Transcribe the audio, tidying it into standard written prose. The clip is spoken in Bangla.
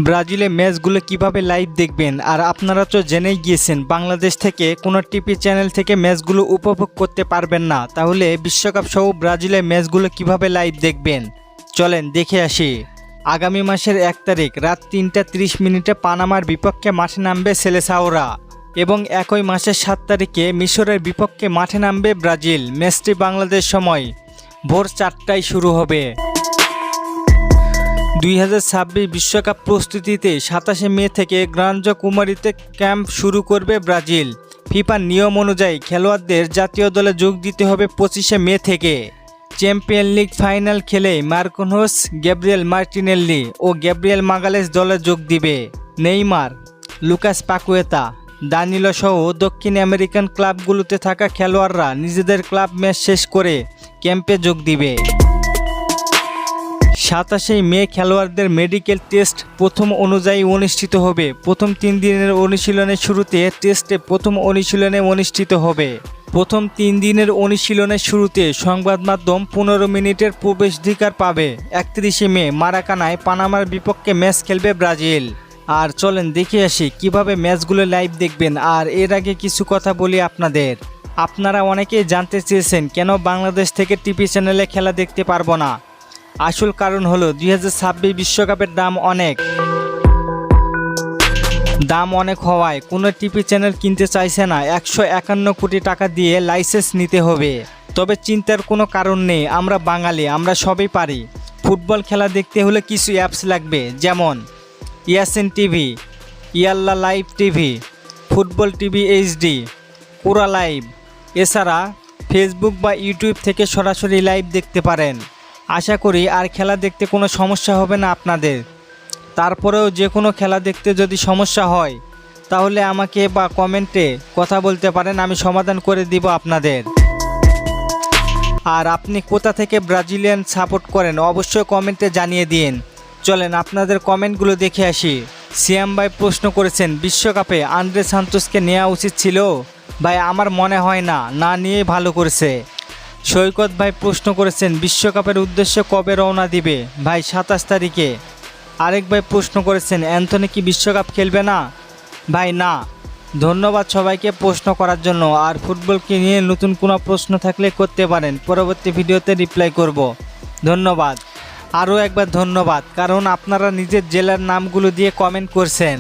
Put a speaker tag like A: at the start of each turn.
A: ব্রাজিলের ম্যাচগুলো কিভাবে লাইভ দেখবেন, আর আপনারা তো জেনেই গিয়েছেন বাংলাদেশ থেকে কোনো টিভি চ্যানেল থেকে ম্যাচগুলো উপভোগ করতে পারবেন না। তাহলে বিশ্বকাপ সহ ব্রাজিলের ম্যাচগুলো কিভাবে লাইভ দেখবেন চলেন দেখে আসি। আগামী মাসের 1 তারিখ রাত 3টা 30 মিনিটে পানামার বিপক্ষে মাঠে নামবে সেলেসাওরা এবং একই মাসের 7 তারিখে মিশরের বিপক্ষে মাঠে নামবে ব্রাজিল। ম্যাচটি বাংলাদেশ সময় ভোর 4টায় শুরু হবে। 2026 বিশ্বকাপ প্রস্তুতিতে 27শে মে থেকে গ্রাঞ্জা কুমারীতে ক্যাম্প শুরু করবে ব্রাজিল। ফিফার নিয়ম অনুযায়ী খেলোয়াড়দের জাতীয় দলে যোগ দিতে হবে 25শে মে থেকে। চ্যাম্পিয়ন লিগ ফাইনাল খেলে মার্কোনোস, গ্যাব্রিয়েল মার্টিনেল্লি ও গ্যাব্রিয়েল মাগালেস দলে যোগ দিবে। নেইমার, লুকাস পাকুয়েতা, দানিলো সহ দক্ষিণ আমেরিকান ক্লাবগুলোতে থাকা খেলোয়াড়রা নিজেদের ক্লাব ম্যাচ শেষ করে ক্যাম্পে যোগ দিবে। 27শে মে খেলোয়াড়দের মেডিকেল টেস্ট প্রথম অনুযায়ী অনুষ্ঠিত হবে। প্রথম 3 দিনের অনুশীলনের শুরুতে টেস্টে প্রথম অনুশীলনে অনুষ্ঠিত হবে। প্রথম 3 দিনের অনুশীলনের শুরুতে সংবাদ মাধ্যম 15 মিনিটের প্রবেশাধিকার পাবে। 31শে মে মারাকানায় পানামার বিপক্ষে ম্যাচ খেলবে ব্রাজিল। আর চলেন দেখে আসি কিভাবে ম্যাচগুলো লাইভ দেখবেন। আর এর আগে কিছু কথা বলি আপনারা অনেকেই জানতে চেয়েছেন কেন বাংলাদেশ থেকে টিভি চ্যানেলে খেলা দেখতে পারবো না। আসল কারণ হলো 2026 বিশ্বকাপের দাম অনেক হওয়ায় কোনো টিভি চ্যানেল কিনতে চাইছে না। 151 কোটি টাকা দিয়ে লাইসেন্স নিতে হবে। তবে চিন্তার কোনো কারণ নেই, আমরা বাঙালি, আমরা সবই পারি। ফুটবল খেলা দেখতে হলে কিছু অ্যাপস লাগবে, যেমন ইয়াসিন টিভি, ইয়াল্লা live TV, football TV HD, কোরা লাইভ। এছাড়া ফেসবুক বা ইউটিউব থেকে সরাসরি লাইভ দেখতে পারেন। আশা করি আর খেলা দেখতে কোনো সমস্যা হবে না আপনাদের। তারপরেও যে কোনো খেলা দেখতে যদি সমস্যা হয় তাহলে আমাকে বা কমেন্টে কথা বলতে পারেন, আমি সমাধান করে দিব আপনাদের। আর আপনি কোথা থেকে ব্রাজিলিয়ান সাপোর্ট করেন অবশ্যই কমেন্টে জানিয়ে দিন। চলেন আপনাদের কমেন্টগুলো দেখে আসি। সিয়াম ভাই প্রশ্ন করেছেন, বিশ্বকাপে আন্দ্রে সান্তোসকে নেওয়া উচিত ছিল? ভাই আমার মনে হয় না নিয়ে ভালো করেছে। সৈকত ভাই প্রশ্ন করেছেন, বিশ্বকাপের উদ্দেশ্যে কবে রওনা দিবে? ভাই 27 তারিখে। আরেক ভাই প্রশ্ন করেছেন, অ্যান্থনি কি বিশ্বকাপ খেলবে না? ভাই না। ধন্যবাদ সবাইকে প্রশ্ন করার জন্য। আর ফুটবলকে নিয়ে নতুন কোনো প্রশ্ন থাকলে করতে পারেন, পরবর্তী ভিডিওতে রিপ্লাই করব। ধন্যবাদ। আরও একবার ধন্যবাদ, কারণ আপনারা নিজের জেলার নামগুলো দিয়ে কমেন্ট করছেন।